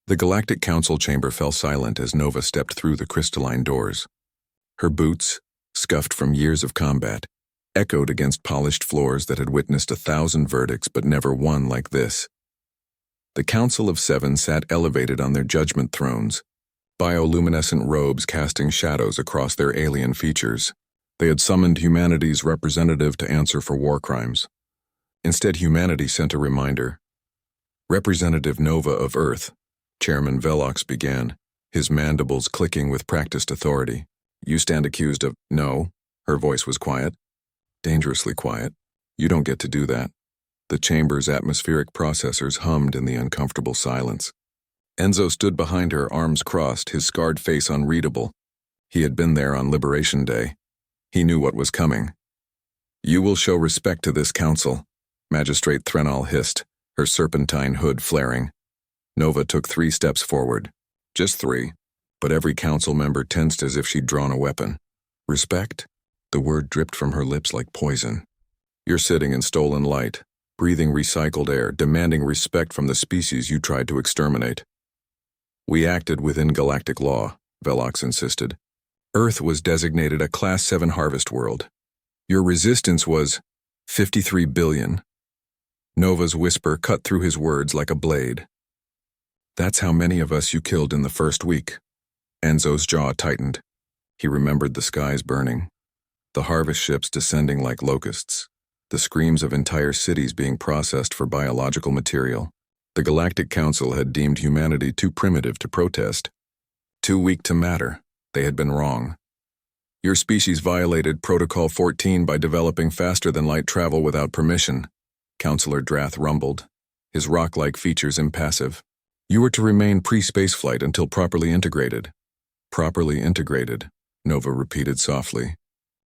The Galactic Council chamber fell silent as Nova stepped through the crystalline doors. Her boots, scuffed from years of combat, echoed against polished floors that had witnessed 1,000 verdicts but never one like this. The Council of Seven sat elevated on their judgment thrones, bioluminescent robes casting shadows across their alien features. They had summoned humanity's representative to answer for war crimes. Instead, humanity sent a reminder. Representative Nova of Earth, Chairman Velox began, his mandibles clicking with practiced authority. You stand accused of— No, her voice was quiet. Dangerously quiet. You don't get to do that. The chamber's atmospheric processors hummed in the uncomfortable silence. Enzo stood behind her, arms crossed, his scarred face unreadable. He had been there on Liberation Day. He knew what was coming. You will show respect to this council, Magistrate Threnal hissed, her serpentine hood flaring. Nova took 3 steps forward. Just 3, but every council member tensed as if she'd drawn a weapon. Respect? The word dripped from her lips like poison. You're sitting in stolen light, breathing recycled air, demanding respect from the species you tried to exterminate. We acted within galactic law, Velox insisted. Earth was designated a Class 7 harvest world. Your resistance was 53 billion. Nova's whisper cut through his words like a blade. That's how many of us you killed in the first week. Enzo's jaw tightened. He remembered the skies burning, the harvest ships descending like locusts, the screams of entire cities being processed for biological material. The Galactic Council had deemed humanity too primitive to protest, too weak to matter. They had been wrong. Your species violated Protocol 14 by developing faster-than-light travel without permission, Counselor Drath rumbled, his rock-like features impassive. You were to remain pre-spaceflight until properly integrated. Properly integrated, Nova repeated softly.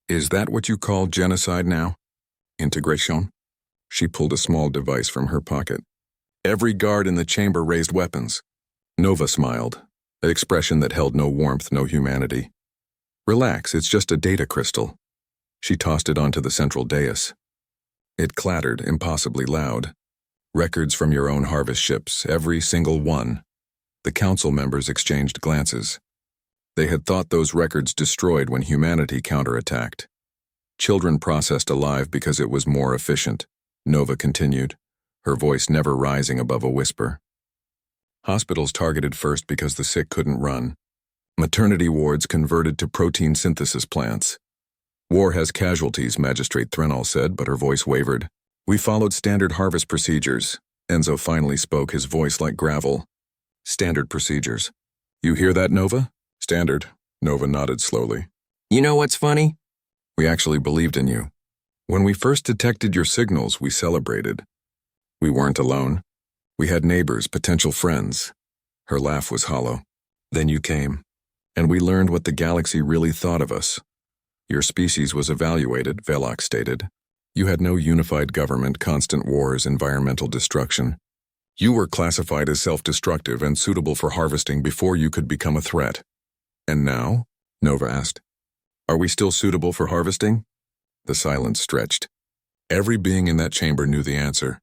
Is that what you call genocide now? Integration? She pulled a small device from her pocket. Every guard in the chamber raised weapons. Nova smiled, an expression that held no warmth, no humanity. Relax, it's just a data crystal. She tossed it onto the central dais. It clattered, impossibly loud. Records from your own harvest ships, every single one. The council members exchanged glances. They had thought those records destroyed when humanity counterattacked. Children processed alive because it was more efficient, Nova continued, her voice never rising above a whisper. Hospitals targeted first because the sick couldn't run. Maternity wards converted to protein synthesis plants. War has casualties, Magistrate Threnal said, but her voice wavered. We followed standard harvest procedures. Enzo finally spoke, his voice like gravel. Standard procedures. You hear that, Nova? Standard. Nova nodded slowly. You know what's funny? We actually believed in you. When we first detected your signals, we celebrated. We weren't alone. We had neighbors, potential friends. Her laugh was hollow. Then you came, and we learned what the galaxy really thought of us. Your species was evaluated, Velox stated. You had no unified government, constant wars, environmental destruction. You were classified as self-destructive and suitable for harvesting before you could become a threat. And now? Nova asked. Are we still suitable for harvesting? The silence stretched. Every being in that chamber knew the answer.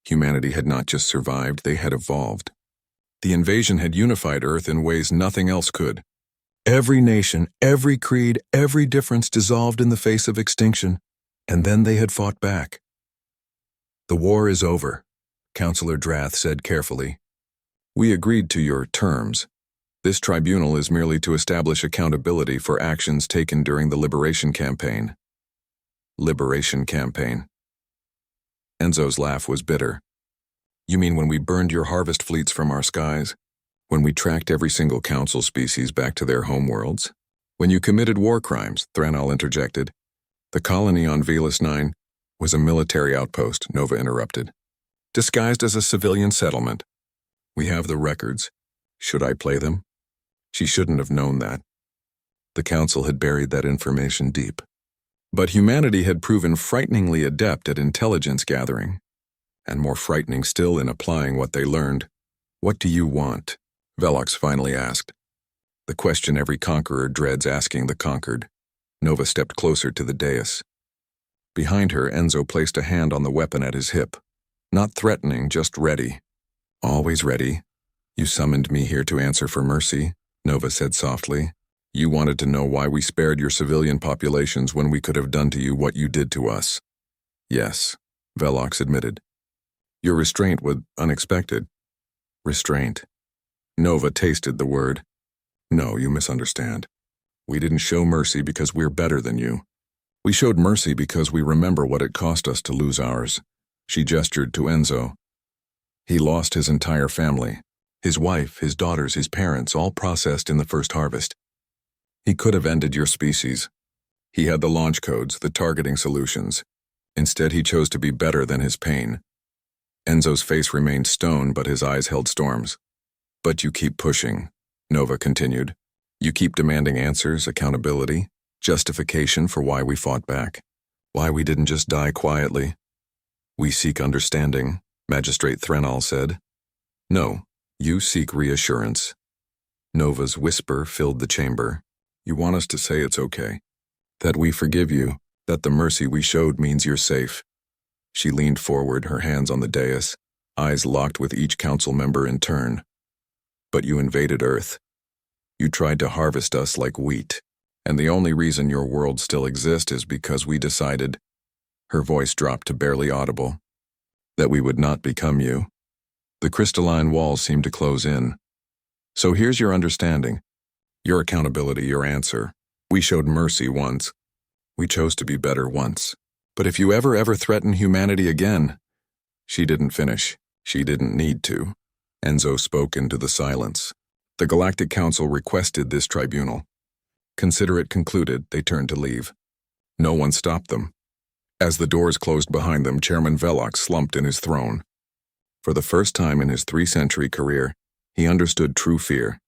Humanity had not just survived, they had evolved. The invasion had unified Earth in ways nothing else could. Every nation, every creed, every difference dissolved in the face of extinction, and then they had fought back. The war is over, Counselor Drath said carefully. We agreed to your terms. This tribunal is merely to establish accountability for actions taken during the Liberation Campaign. Liberation Campaign. Enzo's laugh was bitter. You mean when we burned your harvest fleets from our skies? When we tracked every single council species back to their homeworlds? When you committed war crimes, Thranal interjected. The colony on Velas 9 was a military outpost, Nova interrupted. Disguised as a civilian settlement. We have the records. Should I play them? She shouldn't have known that. The council had buried that information deep. But humanity had proven frighteningly adept at intelligence gathering, and more frightening still in applying what they learned. What do you want? Velox finally asked. The question every conqueror dreads asking the conquered. Nova stepped closer to the dais. Behind her, Enzo placed a hand on the weapon at his hip. Not threatening, just ready. Always ready. You summoned me here to answer for mercy, Nova said softly. You wanted to know why we spared your civilian populations when we could have done to you what you did to us. Yes, Velox admitted. Your restraint was unexpected. Restraint. Nova tasted the word. No, you misunderstand. We didn't show mercy because we're better than you. We showed mercy because we remember what it cost us to lose ours. She gestured to Enzo. He lost his entire family. His wife, his daughters, his parents, all processed in the first harvest. He could have ended your species. He had the launch codes, the targeting solutions. Instead, he chose to be better than his pain. Enzo's face remained stone, but his eyes held storms. But you keep pushing, Nova continued. You keep demanding answers, accountability, justification for why we fought back, why we didn't just die quietly. We seek understanding, Magistrate Threnal said. No, you seek reassurance. Nova's whisper filled the chamber. You want us to say it's okay, that we forgive you, that the mercy we showed means you're safe. She leaned forward, her hands on the dais, eyes locked with each council member in turn. But you invaded Earth. You tried to harvest us like wheat, and the only reason your world still exists is because we decided, her voice dropped to barely audible, that we would not become you. The crystalline walls seemed to close in. So here's your understanding, your accountability, your answer. We showed mercy once. We chose to be better once. But if you ever threaten humanity again... She didn't finish. She didn't need to. Enzo spoke into the silence. The Galactic Council requested this tribunal. Consider it concluded, they turned to leave. No one stopped them. As the doors closed behind them, Chairman Velox slumped in his throne. For the first time in his 3-century career, he understood true fear,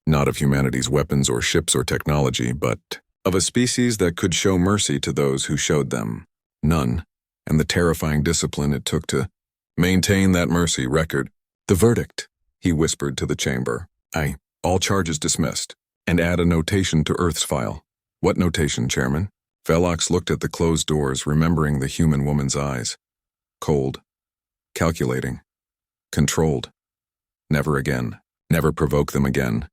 not of humanity's weapons or ships or technology, but of a species that could show mercy to those who showed them none, and the terrifying discipline it took to maintain that mercy record. The verdict, he whispered to the chamber. All charges dismissed, and add a notation to Earth's file. What notation, Chairman? Velox looked at the closed doors, remembering the human woman's eyes. Cold. Calculating. Controlled. Never again. Never provoke them again.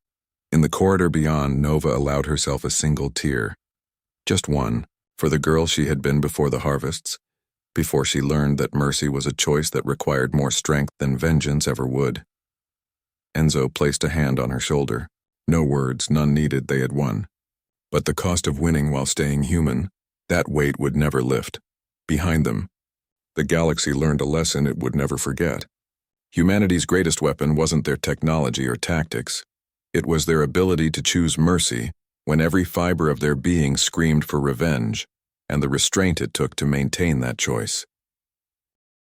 In the corridor beyond, Nova allowed herself a single tear. Just one, for the girl she had been before the harvests, before she learned that mercy was a choice that required more strength than vengeance ever would. Enzo placed a hand on her shoulder. No words, none needed, they had won. But the cost of winning while staying human, that weight would never lift. Behind them, the galaxy learned a lesson it would never forget. Humanity's greatest weapon wasn't their technology or tactics. It was their ability to choose mercy when every fiber of their being screamed for revenge, and the restraint it took to maintain that choice.